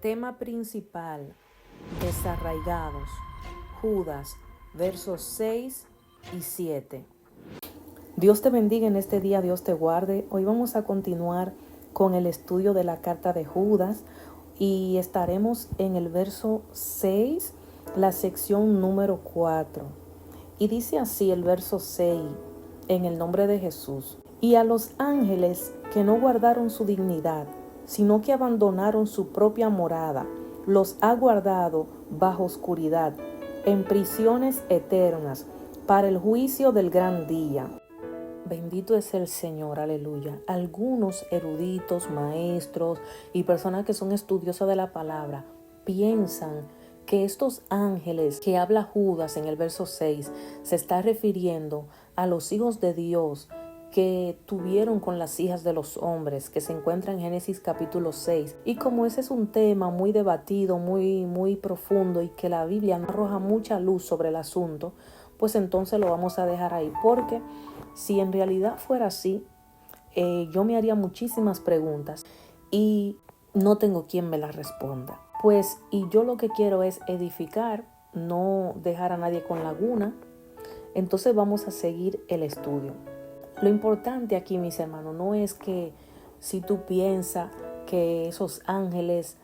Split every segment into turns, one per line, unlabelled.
Tema principal, desarraigados. Judas, versos 6 y 7. Dios te bendiga en este día, Dios te guarde. Hoy vamos a continuar con el estudio de la carta de Judas y estaremos en el verso 6, la sección número 4. Y dice así el verso 6, en el nombre de Jesús. Y a los ángeles que no guardaron su dignidad, sino que abandonaron su propia morada, los ha guardado bajo oscuridad, en prisiones eternas, para el juicio del gran día. Bendito es el Señor, aleluya. Algunos eruditos, maestros y personas que son estudiosas de la palabra piensan que estos ángeles que habla Judas en el verso 6 se está refiriendo a los hijos de Dios que tuvieron con las hijas de los hombres, que se encuentra en Génesis capítulo 6. Y como ese es un tema muy debatido, muy profundo y que la Biblia no arroja mucha luz sobre el asunto, pues entonces lo vamos a dejar ahí, porque si en realidad fuera así, yo me haría muchísimas preguntas y no tengo quien me las responda. Pues, y yo lo que quiero es edificar, no dejar a nadie con laguna. Entonces vamos a seguir el estudio. Lo importante aquí, mis hermanos, no es que si tú piensas que esos ángeles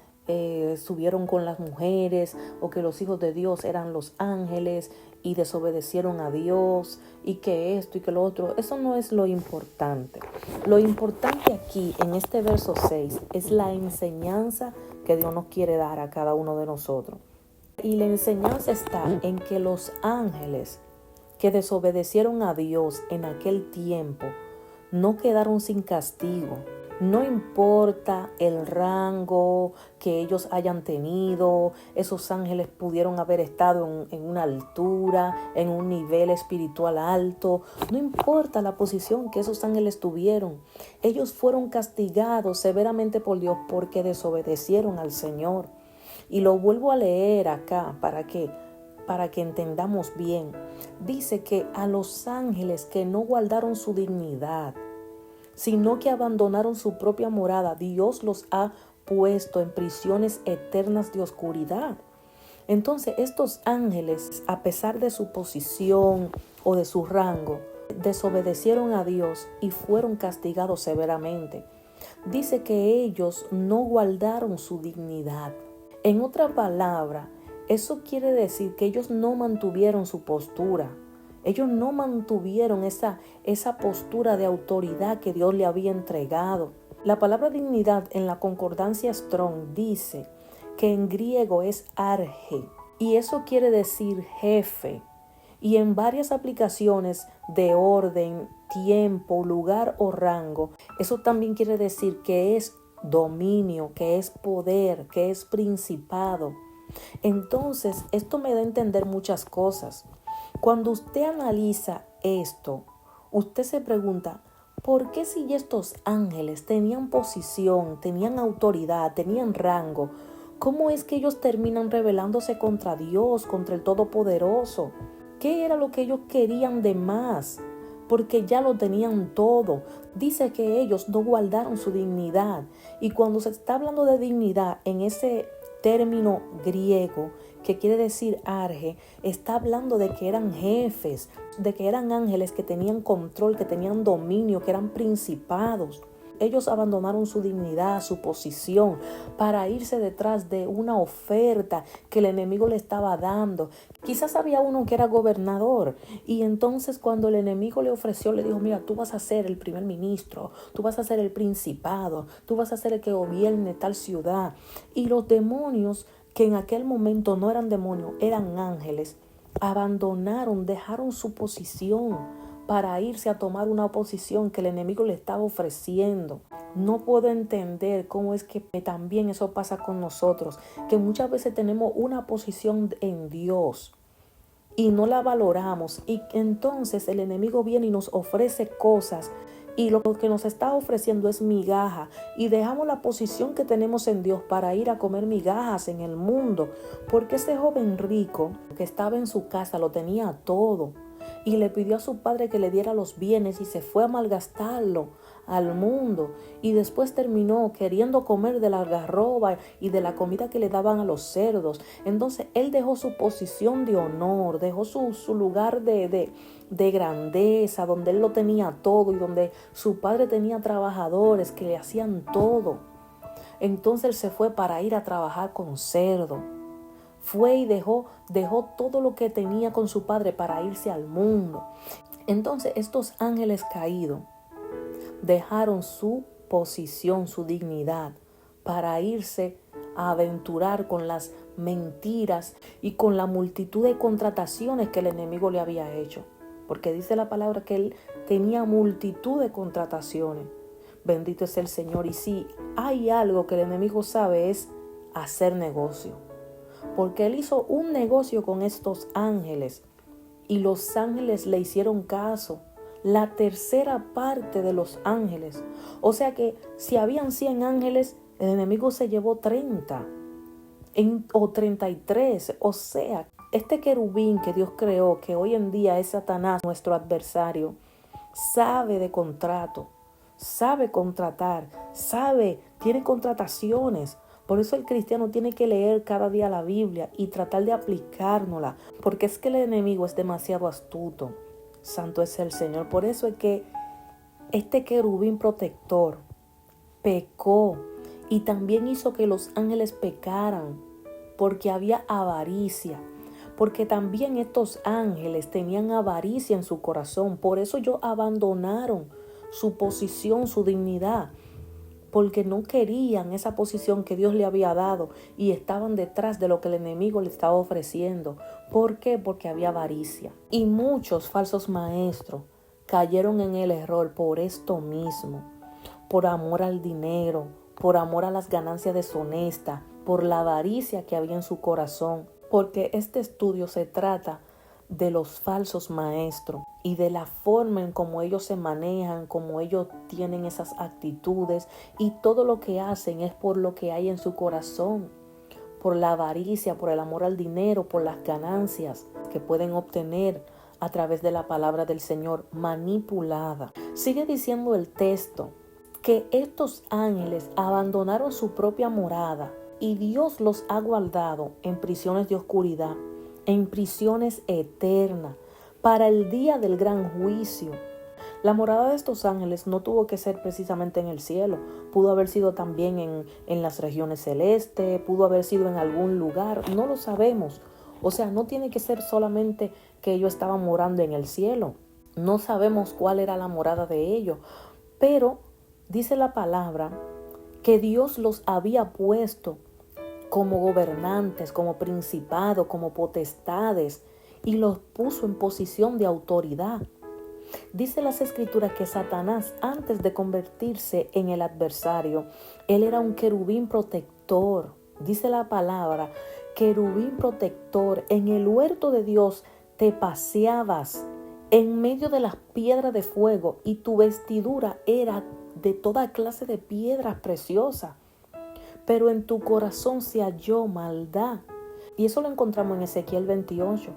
subieron con las mujeres o que los hijos de Dios eran los ángeles y desobedecieron a Dios y que esto y que lo otro, eso no es lo importante. Lo importante aquí en este verso 6 es la enseñanza que Dios nos quiere dar a cada uno de nosotros. Y la enseñanza está en que los ángeles que desobedecieron a Dios en aquel tiempo no quedaron sin castigo. No importa el rango que ellos hayan tenido, esos ángeles pudieron haber estado en una altura, en un nivel espiritual alto. No importa la posición que esos ángeles tuvieron. Ellos fueron castigados severamente por Dios porque desobedecieron al Señor. Y lo vuelvo a leer acá para que entendamos bien. Dice que a los ángeles que no guardaron su dignidad, sino que abandonaron su propia morada, Dios los ha puesto en prisiones eternas de oscuridad. Entonces, estos ángeles, a pesar de su posición o de su rango, desobedecieron a Dios y fueron castigados severamente. Dice que ellos no guardaron su dignidad. En otra palabra, eso quiere decir que ellos no mantuvieron su postura. Ellos no mantuvieron esa postura de autoridad que Dios le había entregado. La palabra dignidad en la concordancia Strong dice que en griego es arge y eso quiere decir jefe. Y en varias aplicaciones de orden, tiempo, lugar o rango, eso también quiere decir que es dominio, que es poder, que es principado. Entonces, esto me da a entender muchas cosas. Cuando usted analiza esto, usted se pregunta, ¿por qué si estos ángeles tenían posición, tenían autoridad, tenían rango? ¿Cómo es que ellos terminan rebelándose contra Dios, contra el Todopoderoso? ¿Qué era lo que ellos querían de más? Porque ya lo tenían todo. Dice que ellos no guardaron su dignidad. Y cuando se está hablando de dignidad en ese término griego que quiere decir arge, está hablando de que eran jefes, de que eran ángeles que tenían control, que tenían dominio, que eran principados. Ellos abandonaron su dignidad, su posición, para irse detrás de una oferta que el enemigo le estaba dando. Quizás había uno que era gobernador y entonces cuando el enemigo le ofreció, le dijo, mira, tú vas a ser el primer ministro, tú vas a ser el principado, tú vas a ser el que gobierne tal ciudad. Y los demonios, que en aquel momento no eran demonios, eran ángeles, abandonaron, dejaron su posición para irse a tomar una posición que el enemigo le estaba ofreciendo. No puedo entender cómo es que también eso pasa con nosotros, que muchas veces tenemos una posición en Dios y no la valoramos, y entonces el enemigo viene y nos ofrece cosas y lo que nos está ofreciendo es migaja y dejamos la posición que tenemos en Dios para ir a comer migajas en el mundo, porque ese joven rico que estaba en su casa lo tenía todo y le pidió a su padre que le diera los bienes y se fue a malgastarlo, al mundo y después terminó queriendo comer de la algarroba y de la comida que le daban a los cerdos. Entonces él dejó su posición de honor, dejó su lugar de grandeza, donde él lo tenía todo y donde su padre tenía trabajadores que le hacían todo. Entonces él se fue para ir a trabajar con cerdo. Fue y dejó todo lo que tenía con su padre para irse al mundo. Entonces estos ángeles caídos dejaron su posición, su dignidad, para irse a aventurar con las mentiras y con la multitud de contrataciones que el enemigo le había hecho. Porque dice la palabra que él tenía multitud de contrataciones. Bendito es el Señor. Y si hay algo que el enemigo sabe es hacer negocio. Porque él hizo un negocio con estos ángeles y los ángeles le hicieron caso. La tercera parte de los ángeles. O sea que si habían 100 ángeles, el enemigo se llevó 30 o 33. O sea, este querubín que Dios creó, que hoy en día es Satanás, nuestro adversario, sabe de contrato, sabe contratar, tiene contrataciones. Por eso el cristiano tiene que leer cada día la Biblia y tratar de aplicárnosla, porque es que el enemigo es demasiado astuto. Santo es el Señor. Por eso es que este querubín protector pecó y también hizo que los ángeles pecaran, porque había avaricia, porque también estos ángeles tenían avaricia en su corazón. Por eso ellos abandonaron su posición, su dignidad, porque no querían esa posición que Dios le había dado y estaban detrás de lo que el enemigo le estaba ofreciendo. ¿Por qué? Porque había avaricia. Y muchos falsos maestros cayeron en el error por esto mismo, por amor al dinero, por amor a las ganancias deshonestas, por la avaricia que había en su corazón. Porque este estudio se trata de los falsos maestros y de la forma en cómo ellos se manejan, cómo ellos tienen esas actitudes, y todo lo que hacen es por lo que hay en su corazón, por la avaricia, por el amor al dinero, por las ganancias que pueden obtener a través de la palabra del Señor manipulada. Sigue diciendo el texto que estos ángeles abandonaron su propia morada y Dios los ha guardado en prisiones de oscuridad, en prisiones eternas, para el día del gran juicio. La morada de estos ángeles no tuvo que ser precisamente en el cielo, pudo haber sido también en las regiones celestes, pudo haber sido en algún lugar, no lo sabemos. O sea, no tiene que ser solamente que ellos estaban morando en el cielo, no sabemos cuál era la morada de ellos, pero dice la palabra que Dios los había puesto como gobernantes, como principados, como potestades, y los puso en posición de autoridad. Dice las Escrituras que Satanás, antes de convertirse en el adversario, él era un querubín protector. Dice la palabra, querubín protector. En el huerto de Dios te paseabas en medio de las piedras de fuego y tu vestidura era de toda clase de piedras preciosas. Pero en tu corazón se halló maldad. Y eso lo encontramos en Ezequiel 28.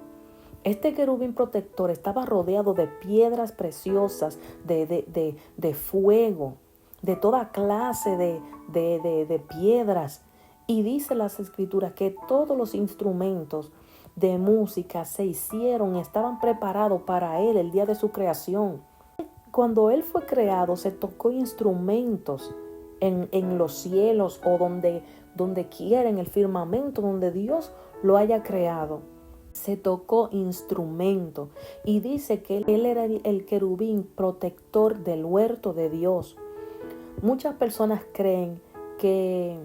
Este querubín protector estaba rodeado de piedras preciosas, de fuego, de toda clase de piedras. Y dice las Escrituras que todos los instrumentos de música se hicieron, estaban preparados para él el día de su creación. Cuando él fue creado, se tocó instrumentos en los cielos o donde quiera, en el firmamento, donde Dios lo haya creado. Se tocó instrumento y dice que él era el querubín protector del huerto de Dios. Muchas personas creen que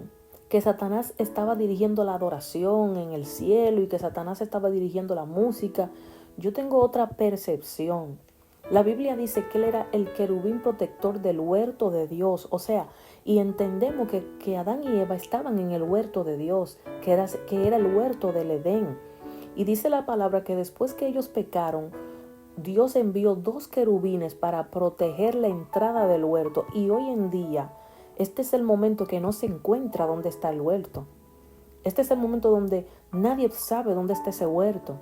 Satanás estaba dirigiendo la adoración en el cielo y que Satanás estaba dirigiendo la música. Yo tengo otra percepción. La Biblia dice que él era el querubín protector del huerto de Dios. O sea, y entendemos que Adán y Eva estaban en el huerto de Dios, que era el huerto del Edén. Y dice la palabra que después que ellos pecaron, Dios envió 2 querubines para proteger la entrada del huerto. Y hoy en día, este es el momento que no se encuentra dónde está el huerto. Este es el momento donde nadie sabe dónde está ese huerto.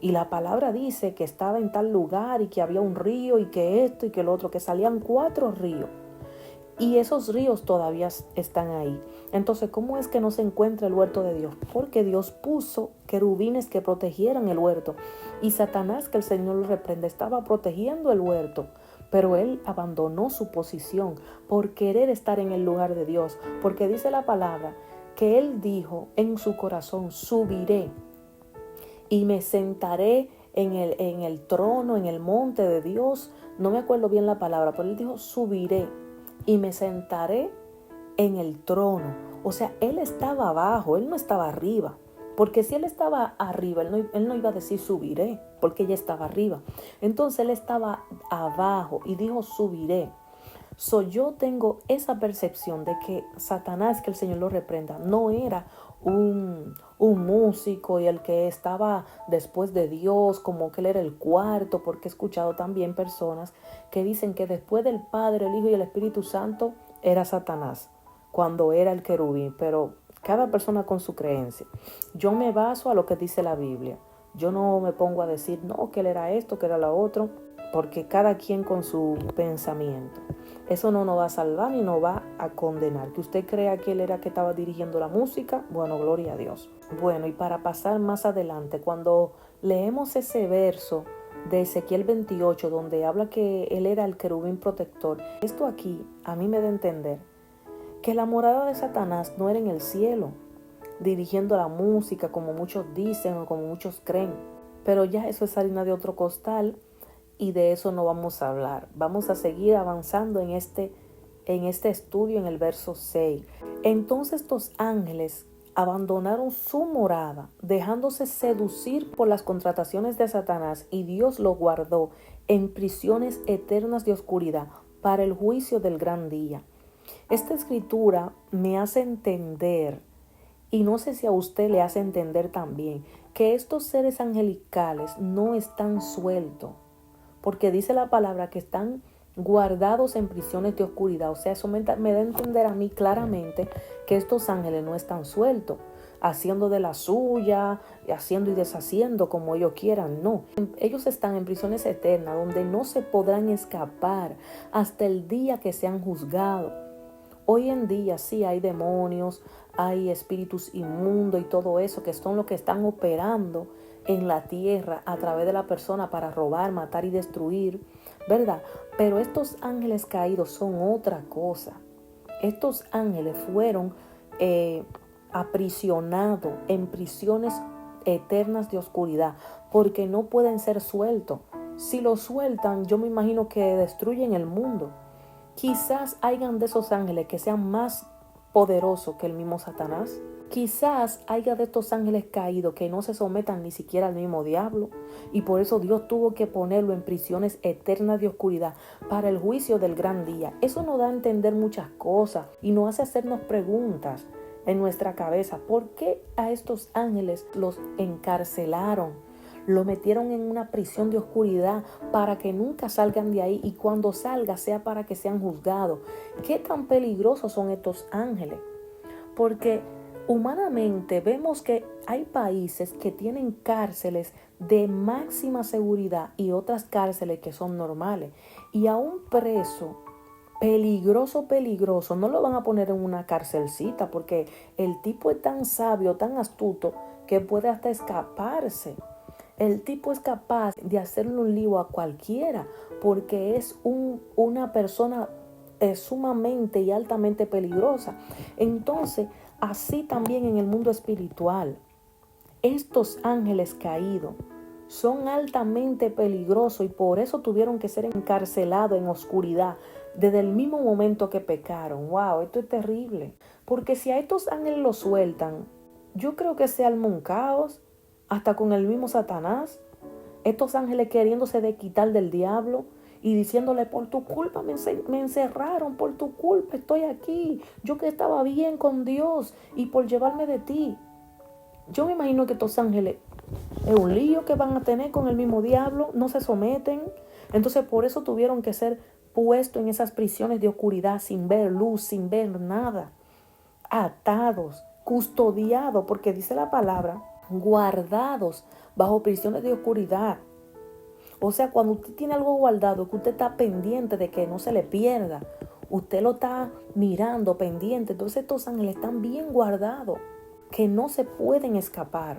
Y la palabra dice que estaba en tal lugar y que había un río y que esto y que lo otro, que salían 4 ríos. y esos ríos todavía están ahí. Entonces, ¿cómo es que no se encuentra el huerto de Dios? Porque Dios puso querubines que protegieran el huerto, y Satanás, que el Señor lo reprende, estaba protegiendo el huerto. Pero él abandonó su posición por querer estar en el lugar de Dios, porque dice la palabra que él dijo en su corazón: subiré y me sentaré en el trono, en el monte de Dios. No me acuerdo bien la palabra, pero él dijo: subiré y me sentaré en el trono. O sea, él estaba abajo, él no estaba arriba. Porque si él estaba arriba, él no iba a decir subiré, porque ella estaba arriba. Entonces él estaba abajo y dijo: subiré. Yo tengo esa percepción de que Satanás, que el Señor lo reprenda, no era un músico y el que estaba después de Dios, como que él era el cuarto, porque he escuchado también personas que dicen que después del Padre, el Hijo y el Espíritu Santo era Satanás, cuando era el querubín. Pero cada persona con su creencia. Yo me baso a lo que dice la Biblia. Yo no me pongo a decir, no, que él era esto, que era lo otro, porque cada quien con su pensamiento. Eso no nos va a salvar ni nos va a condenar. Que usted crea que él era que estaba dirigiendo la música, bueno, gloria a Dios. Bueno, y para pasar más adelante, cuando leemos ese verso de Ezequiel 28, donde habla que él era el querubín protector, esto aquí a mí me da a entender que la morada de Satanás no era en el cielo, dirigiendo la música, como muchos dicen o como muchos creen. Pero ya eso es harina de otro costal, y de eso no vamos a hablar. Vamos a seguir avanzando en este estudio en el verso 6. Entonces estos ángeles abandonaron su morada, dejándose seducir por las contrataciones de Satanás, y Dios lo guardó en prisiones eternas de oscuridad para el juicio del gran día. Esta escritura me hace entender, y no sé si a usted le hace entender también, que estos seres angelicales no están sueltos, porque dice la palabra que están guardados en prisiones de oscuridad. O sea, eso me da a entender a mí claramente que estos ángeles no están sueltos, haciendo de la suya, haciendo y deshaciendo como ellos quieran. No, ellos están en prisiones eternas donde no se podrán escapar hasta el día que sean juzgados. Hoy en día sí hay demonios, hay espíritus inmundos y todo eso, que son los que están operando en la tierra a través de la persona para robar, matar y destruir, ¿verdad? Pero estos ángeles caídos son otra cosa. Estos ángeles fueron aprisionados en prisiones eternas de oscuridad, porque no pueden ser sueltos. Si los sueltan, yo me imagino que destruyen el mundo. Quizás hayan de esos ángeles que sean más poderosos que el mismo Satanás. Quizás haya de estos ángeles caídos que no se sometan ni siquiera al mismo diablo, y por eso Dios tuvo que ponerlo en prisiones eternas de oscuridad para el juicio del gran día. Eso nos da a entender muchas cosas y nos hace hacernos preguntas en nuestra cabeza. ¿Por qué a estos ángeles los encarcelaron? Lo metieron en una prisión de oscuridad para que nunca salgan de ahí, y cuando salga sea para que sean juzgados. ¿Qué tan peligrosos son estos ángeles? Porque humanamente vemos que hay países que tienen cárceles de máxima seguridad y otras cárceles que son normales. Y a un preso peligroso, no lo van a poner en una cárcelcita, porque el tipo es tan sabio, tan astuto, que puede hasta escaparse. El tipo es capaz de hacerle un lío a cualquiera, porque es una persona sumamente y altamente peligrosa. Entonces, así también en el mundo espiritual, estos ángeles caídos son altamente peligrosos, y por eso tuvieron que ser encarcelados en oscuridad desde el mismo momento que pecaron. Wow, esto es terrible. Porque si a estos ángeles los sueltan, yo creo que se arma un caos, hasta con el mismo Satanás. Estos ángeles queriéndose de quitar del diablo y diciéndole: por tu culpa me encerraron, por tu culpa estoy aquí, yo que estaba bien con Dios, y por llevarme de ti. Yo me imagino que estos ángeles es un lío que van a tener con el mismo diablo, no se someten. Entonces por eso tuvieron que ser puestos en esas prisiones de oscuridad, sin ver luz, sin ver nada, atados, custodiados, porque dice la palabra, guardados bajo prisiones de oscuridad. O sea, cuando usted tiene algo guardado, que usted está pendiente de que no se le pierda, usted lo está mirando pendiente. Entonces estos ángeles están bien guardados, que no se pueden escapar.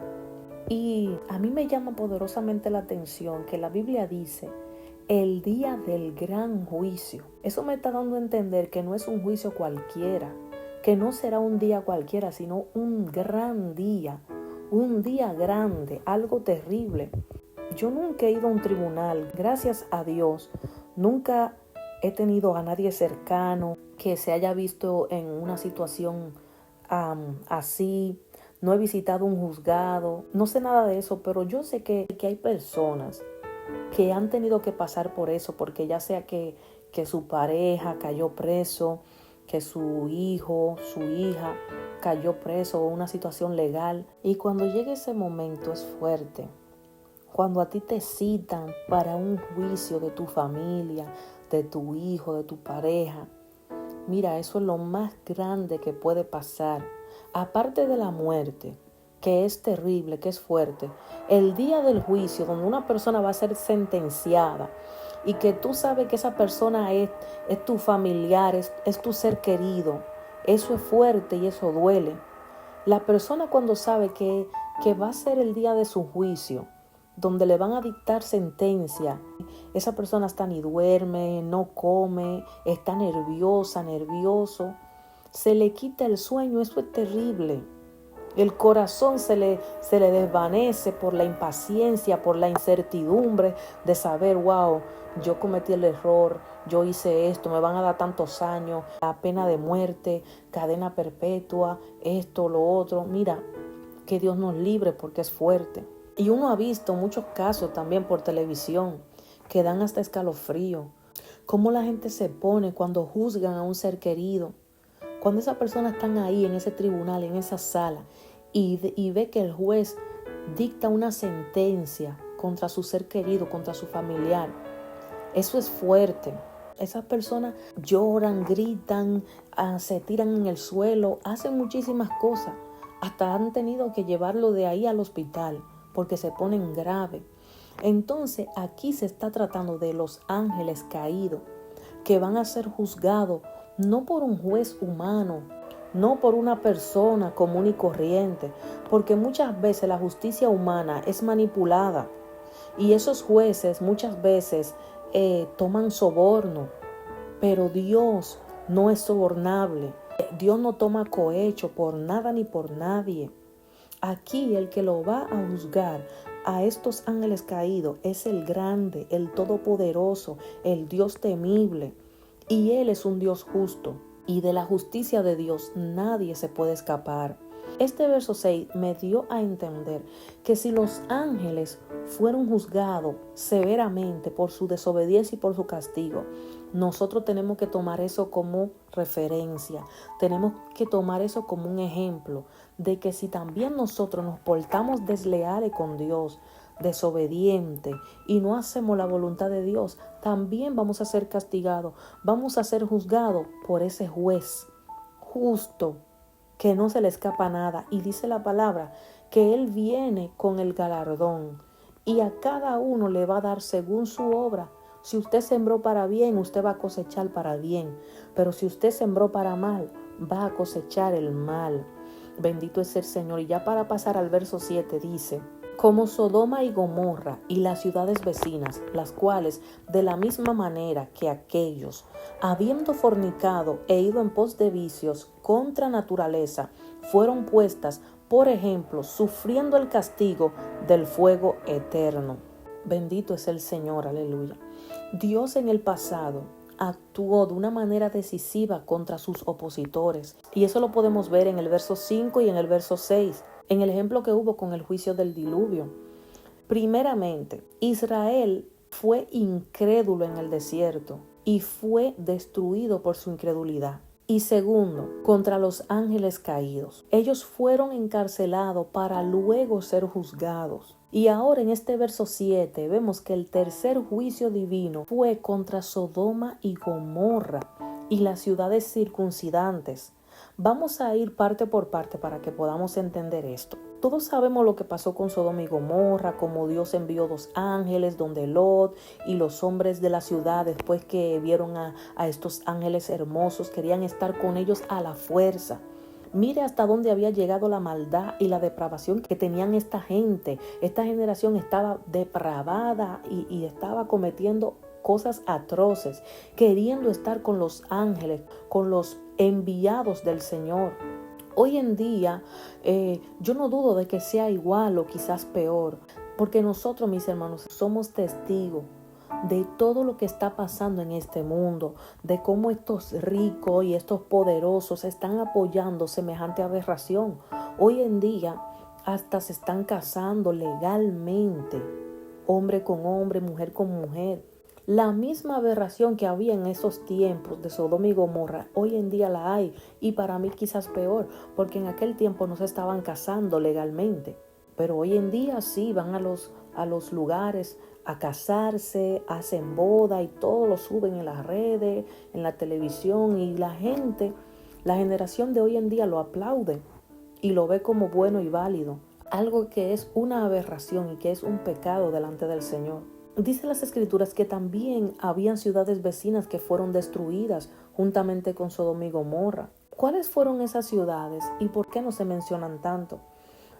Y a mí me llama poderosamente la atención que la Biblia dice el día del gran juicio. Eso me está dando a entender que no es un juicio cualquiera, que no será un día cualquiera, sino un gran día, un día grande, algo terrible. Yo nunca he ido a un tribunal, gracias a Dios, nunca he tenido a nadie cercano que se haya visto en una situación así. No he visitado un juzgado, no sé nada de eso, pero yo sé que hay personas que han tenido que pasar por eso, porque ya sea que su pareja cayó preso, que su hijo, su hija cayó preso o una situación legal. Y cuando llega ese momento es fuerte. Cuando a ti te citan para un juicio de tu familia, de tu hijo, de tu pareja, mira, eso es lo más grande que puede pasar. Aparte de la muerte, que es terrible, que es fuerte, el día del juicio, donde una persona va a ser sentenciada y que tú sabes que esa persona es tu familiar, es tu ser querido, eso es fuerte y eso duele. La persona cuando sabe que va a ser el día de su juicio, donde le van a dictar sentencia, esa persona hasta ni duerme, no come, está nerviosa, nervioso, se le quita el sueño, eso es terrible. El corazón se le desvanece por la impaciencia, por la incertidumbre de saber, wow, yo cometí el error, yo hice esto, me van a dar tantos años, la pena de muerte, cadena perpetua, esto, lo otro. Mira, que Dios nos libre porque es fuerte. Y uno ha visto muchos casos también por televisión que dan hasta escalofrío. Cómo la gente se pone cuando juzgan a un ser querido. Cuando esas personas están ahí en ese tribunal, en esa sala, y ve que el juez dicta una sentencia contra su ser querido, contra su familiar, eso es fuerte. Esas personas lloran, gritan, se tiran en el suelo, hacen muchísimas cosas. Hasta han tenido que llevarlo de ahí al hospital porque se ponen grave. Entonces aquí se está tratando de los ángeles caídos que van a ser juzgados no por un juez humano, no por una persona común y corriente, porque muchas veces la justicia humana es manipulada y esos jueces muchas veces toman soborno, pero Dios no es sobornable. Dios no toma cohecho por nada ni por nadie. Aquí el que lo va a juzgar a estos ángeles caídos es el grande, el todopoderoso, el Dios temible. Y Él es un Dios justo. Y de la justicia de Dios nadie se puede escapar. Este verso 6 me dio a entender que si los ángeles fueron juzgados severamente por su desobediencia y por su castigo, nosotros tenemos que tomar eso como referencia. Tenemos que tomar eso como un ejemplo de que si también nosotros nos portamos desleales con Dios, desobediente y no hacemos la voluntad de Dios, también vamos a ser castigados, vamos a ser juzgados por ese juez justo que no se le escapa nada. Y dice la palabra que Él viene con el galardón y a cada uno le va a dar según su obra. Si usted sembró para bien, usted va a cosechar para bien, pero si usted sembró para mal, va a cosechar el mal. Bendito es el Señor. Y ya para pasar al verso 7 dice: como Sodoma y Gomorra y las ciudades vecinas, las cuales de la misma manera que aquellos, habiendo fornicado e ido en pos de vicios contra naturaleza, fueron puestas por ejemplo, sufriendo el castigo del fuego eterno. Bendito es el Señor, aleluya. Dios en el pasado actuó de una manera decisiva contra sus opositores. Y eso lo podemos ver en el verso 5 y en el verso 6, en el ejemplo que hubo con el juicio del diluvio. Primeramente, Israel fue incrédulo en el desierto y fue destruido por su incredulidad. Y segundo, contra los ángeles caídos. Ellos fueron encarcelados para luego ser juzgados. Y ahora en este verso 7 vemos que el tercer juicio divino fue contra Sodoma y Gomorra y las ciudades circuncidantes. Vamos a ir parte por parte para que podamos entender esto. Todos sabemos lo que pasó con Sodoma y Gomorra, como Dios envió 2 ángeles donde Lot y los hombres de la ciudad, después que vieron a estos ángeles hermosos, querían estar con ellos a la fuerza. Mire hasta dónde había llegado la maldad y la depravación que tenían esta gente. Esta generación estaba depravada y estaba cometiendo cosas atroces, queriendo estar con los ángeles, con los enviados del Señor. Hoy en día, yo no dudo de que sea igual o quizás peor, porque nosotros, mis hermanos, somos testigos de todo lo que está pasando en este mundo, de cómo estos ricos y estos poderosos están apoyando semejante aberración. Hoy en día hasta se están casando legalmente, hombre con hombre, mujer con mujer. La misma aberración que había en esos tiempos de Sodoma y Gomorra, hoy en día la hay, y para mí quizás peor, porque en aquel tiempo no se estaban casando legalmente, pero hoy en día sí van a los lugares a casarse, hacen boda y todo lo suben en las redes, en la televisión, y la gente, la generación de hoy en día lo aplaude y lo ve como bueno y válido, algo que es una aberración y que es un pecado delante del Señor. Dice las Escrituras que también habían ciudades vecinas que fueron destruidas juntamente con Sodoma y Gomorra. ¿Cuáles fueron esas ciudades y por qué no se mencionan tanto?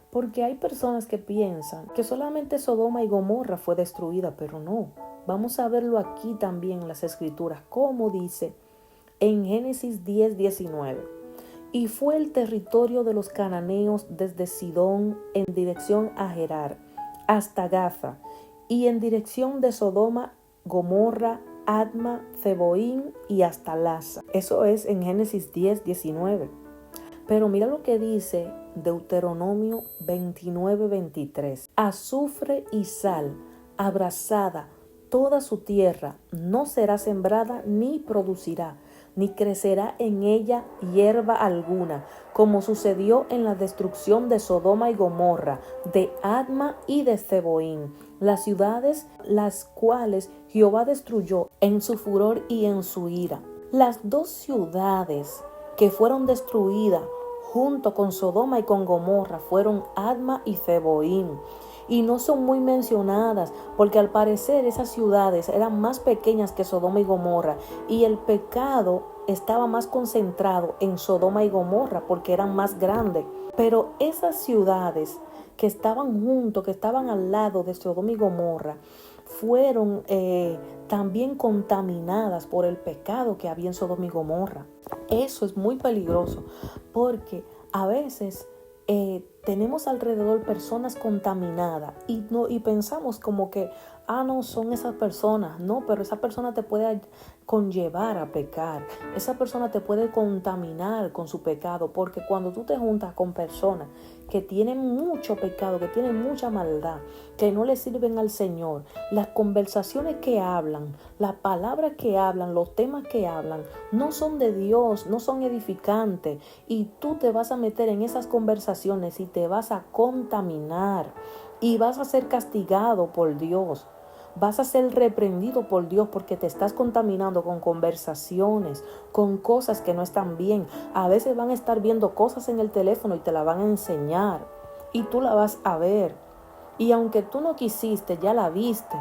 Porque hay personas que piensan que solamente Sodoma y Gomorra fue destruida, pero no. Vamos a verlo aquí también en las Escrituras, como dice en Génesis 10:19. Y fue el territorio de los cananeos desde Sidón en dirección a Gerar hasta Gaza, y en dirección de Sodoma, Gomorra, Adma, Zeboín y hasta Laza. Eso es en Génesis 10:19. Pero mira lo que dice Deuteronomio 29:23. Azufre y sal, abrasada, toda su tierra, no será sembrada ni producirá, ni crecerá en ella hierba alguna, como sucedió en la destrucción de Sodoma y Gomorra, de Adma y de Zeboín, las ciudades las cuales Jehová destruyó en su furor y en su ira. Las 2 ciudades que fueron destruidas junto con Sodoma y con Gomorra fueron Adma y Zeboín. Y no son muy mencionadas porque al parecer esas ciudades eran más pequeñas que Sodoma y Gomorra, y el pecado estaba más concentrado en Sodoma y Gomorra porque eran más grandes. Pero esas ciudades que estaban juntos, que estaban al lado de Sodoma y Gomorra, fueron también contaminadas por el pecado que había en Sodoma y Gomorra. Eso es muy peligroso porque a veces tenemos alrededor personas contaminadas y pensamos como que, no son esas personas. No, pero esa persona te puede conllevar a pecar. Esa persona te puede contaminar con su pecado, porque cuando tú te juntas con personas que tienen mucho pecado, que tienen mucha maldad, que no le sirven al Señor, las conversaciones que hablan, las palabras que hablan, los temas que hablan, no son de Dios, no son edificantes, y tú te vas a meter en esas conversaciones y te vas a contaminar y vas a ser castigado por Dios. Vas a ser reprendido por Dios porque te estás contaminando con conversaciones, con cosas que no están bien. A veces van a estar viendo cosas en el teléfono y te la van a enseñar y tú la vas a ver. Y aunque tú no quisiste, ya la viste.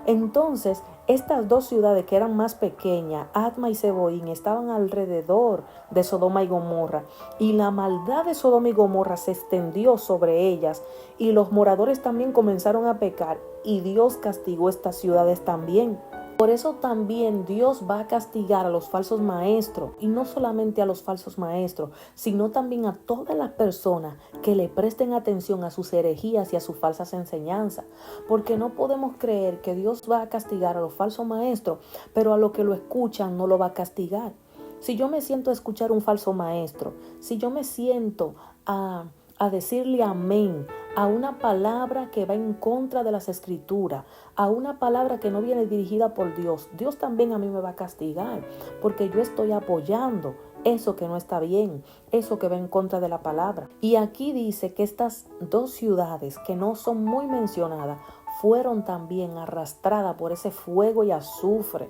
Entonces, estas 2 ciudades que eran más pequeñas, Adma y Zeboín, estaban alrededor de Sodoma y Gomorra. Y la maldad de Sodoma y Gomorra se extendió sobre ellas. Y los moradores también comenzaron a pecar. Y Dios castigó estas ciudades también. Por eso también Dios va a castigar a los falsos maestros, y no solamente a los falsos maestros, sino también a todas las personas que le presten atención a sus herejías y a sus falsas enseñanzas. Porque no podemos creer que Dios va a castigar a los falsos maestros, pero a los que lo escuchan no lo va a castigar. Si yo me siento a escuchar un falso maestro, si yo me siento a decirle amén a una palabra que va en contra de las Escrituras, a una palabra que no viene dirigida por Dios, Dios también a mí me va a castigar, porque yo estoy apoyando eso que no está bien, eso que va en contra de la palabra. Y aquí dice que estas 2 ciudades que no son muy mencionadas fueron también arrastradas por ese fuego y azufre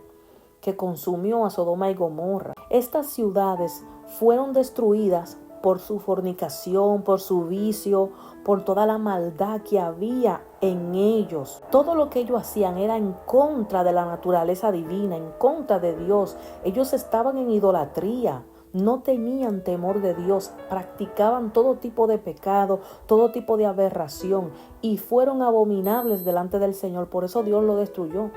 que consumió a Sodoma y Gomorra. Estas ciudades fueron destruidas por su fornicación, por su vicio, por toda la maldad que había en ellos. Todo lo que ellos hacían era en contra de la naturaleza divina, en contra de Dios. Ellos estaban en idolatría. No tenían temor de Dios, practicaban todo tipo de pecado, todo tipo de aberración y fueron abominables delante del Señor. Por eso Dios lo destruyó.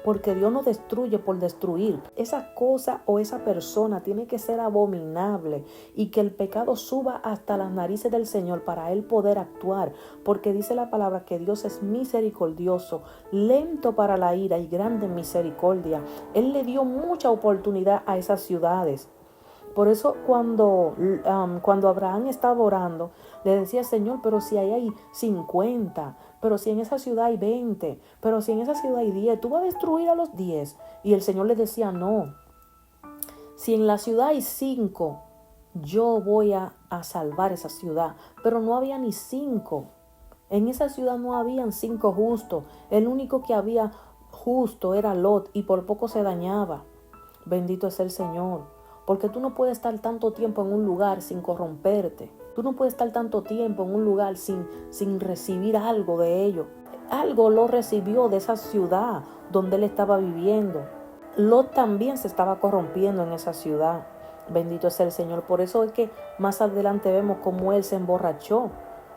Porque Dios no destruye por destruir. Esa cosa o esa persona tiene que ser abominable y que el pecado suba hasta las narices del Señor para Él poder actuar. Porque dice la palabra que Dios es misericordioso, lento para la ira y grande en misericordia. Él le dio mucha oportunidad a esas ciudades. Por eso cuando Abraham estaba orando, le decía, Señor, pero si ahí hay 50, pero si en esa ciudad hay 20, pero si en esa ciudad hay 10, ¿tú vas a destruir a los 10? Y el Señor le decía, no, si en la ciudad hay 5, yo voy a salvar esa ciudad. Pero no había ni 5. En esa ciudad no habían 5 justos. El único que había justo era Lot y por poco se dañaba. Bendito es el Señor. Porque tú no puedes estar tanto tiempo en un lugar sin corromperte. Tú no puedes estar tanto tiempo en un lugar sin recibir algo de ello. Algo lo recibió de esa ciudad donde él estaba viviendo. Lot también se estaba corrompiendo en esa ciudad. Bendito es el Señor. Por eso es que más adelante vemos cómo él se emborrachó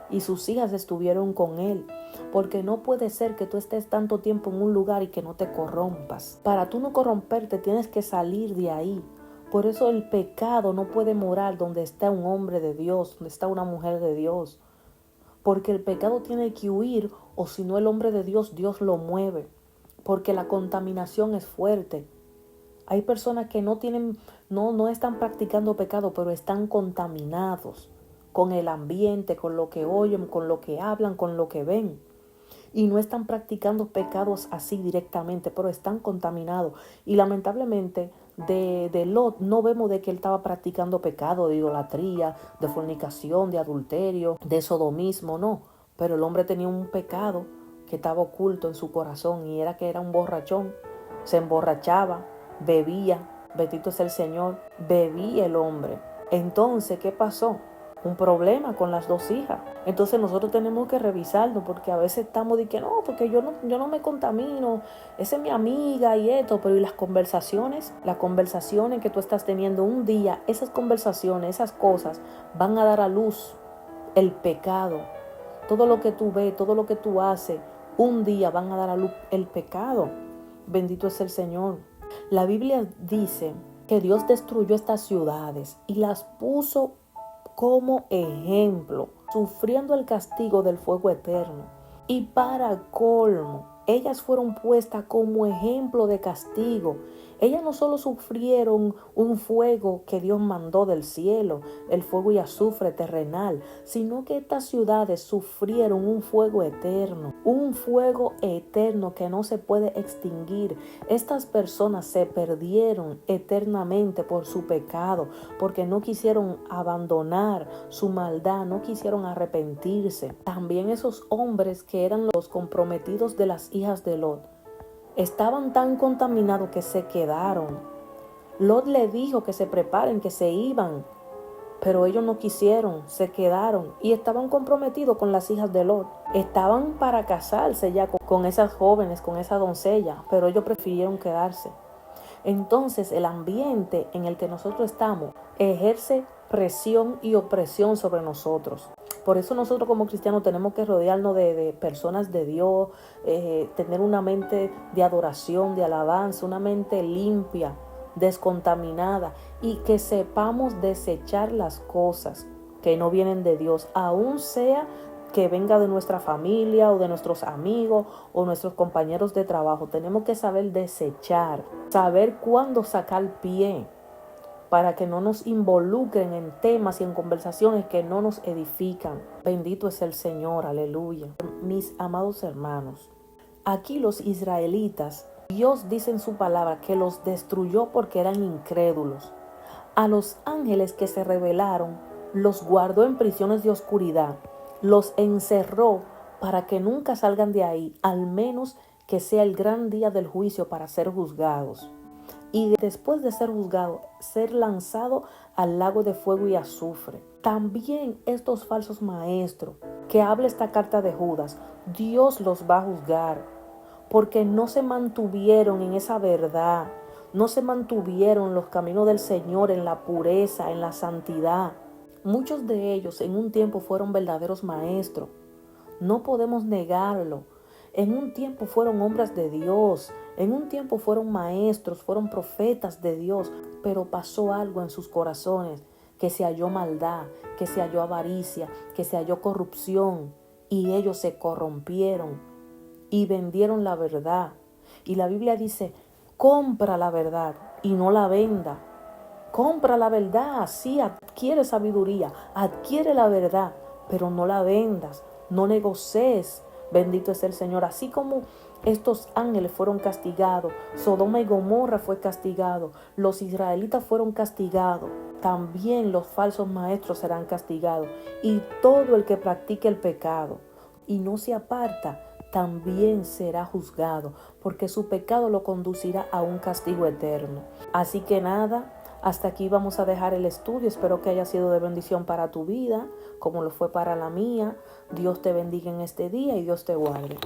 y sus hijas estuvieron con él. Porque no puede ser que tú estés tanto tiempo en un lugar y que no te corrompas. Para tú no corromperte tienes que salir de ahí. Por eso el pecado no puede morar donde está un hombre de Dios, donde está una mujer de Dios. Porque el pecado tiene que huir, o si no el hombre de Dios, Dios lo mueve. Porque la contaminación es fuerte. Hay personas que no están practicando pecado, pero están contaminados con el ambiente, con lo que oyen, con lo que hablan, con lo que ven. Y no están practicando pecados así directamente, pero están contaminados. Y lamentablemente de Lot no vemos de que él estaba practicando pecado de idolatría, de fornicación, de adulterio, de sodomismo, no. Pero el hombre tenía un pecado que estaba oculto en su corazón y era que era un borrachón. Se emborrachaba, bebía, bendito es el Señor, bebía el hombre. Entonces, ¿qué pasó? Un problema con las 2 hijas. Entonces nosotros tenemos que revisarlo, porque a veces estamos de que no, porque yo no me contamino, esa es mi amiga y esto, pero y las conversaciones que tú estás teniendo un día, esas conversaciones, esas cosas van a dar a luz el pecado. Todo lo que tú ves, todo lo que tú haces, un día van a dar a luz el pecado. Bendito es el Señor. La Biblia dice que Dios destruyó estas ciudades y las puso como ejemplo, sufriendo el castigo del fuego eterno. Y para colmo, ellas fueron puestas como ejemplo de castigo. Ellas no solo sufrieron un fuego que Dios mandó del cielo, el fuego y azufre terrenal, sino que estas ciudades sufrieron un fuego eterno que no se puede extinguir. Estas personas se perdieron eternamente por su pecado, porque no quisieron abandonar su maldad, no quisieron arrepentirse. También esos hombres que eran los comprometidos de las hijas de Lot, estaban tan contaminados que se quedaron. Lot le dijo que se preparen, que se iban, pero ellos no quisieron, se quedaron y estaban comprometidos con las hijas de Lot. Estaban para casarse ya con esas jóvenes, con esa doncella, pero ellos prefirieron quedarse. Entonces el ambiente en el que nosotros estamos ejerce presión y opresión sobre nosotros. Por eso nosotros como cristianos tenemos que rodearnos de personas de Dios, tener una mente de adoración, de alabanza, una mente limpia, descontaminada, y que sepamos desechar las cosas que no vienen de Dios, aun sea que venga de nuestra familia o de nuestros amigos o nuestros compañeros de trabajo. Tenemos que saber desechar, saber cuándo sacar pie, para que no nos involucren en temas y en conversaciones que no nos edifican. Bendito es el Señor, aleluya. Mis amados hermanos, aquí los israelitas, Dios dice en su palabra que los destruyó porque eran incrédulos. A los ángeles que se rebelaron, los guardó en prisiones de oscuridad, los encerró para que nunca salgan de ahí, al menos que sea el gran día del juicio para ser juzgados. Y después de ser juzgado, ser lanzado al lago de fuego y azufre. También estos falsos maestros que habla esta carta de Judas, Dios los va a juzgar porque no se mantuvieron en esa verdad, no se mantuvieron en los caminos del Señor, en la pureza, en la santidad. Muchos de ellos en un tiempo fueron verdaderos maestros, no podemos negarlo. En un tiempo fueron hombres de Dios, en un tiempo fueron maestros, fueron profetas de Dios, pero pasó algo en sus corazones, que se halló maldad, que se halló avaricia, que se halló corrupción, y ellos se corrompieron y vendieron la verdad. Y la Biblia dice, compra la verdad y no la venda. Compra la verdad, sí, adquiere sabiduría, adquiere la verdad, pero no la vendas, no negocies. Bendito es el Señor. Así como estos ángeles fueron castigados, Sodoma y Gomorra fue castigado, los israelitas fueron castigados, también los falsos maestros serán castigados. Y todo el que practique el pecado y no se aparta, también será juzgado, porque su pecado lo conducirá a un castigo eterno. Así que nada, hasta aquí vamos a dejar el estudio. Espero que haya sido de bendición para tu vida, como lo fue para la mía. Dios te bendiga en este día y Dios te guarde.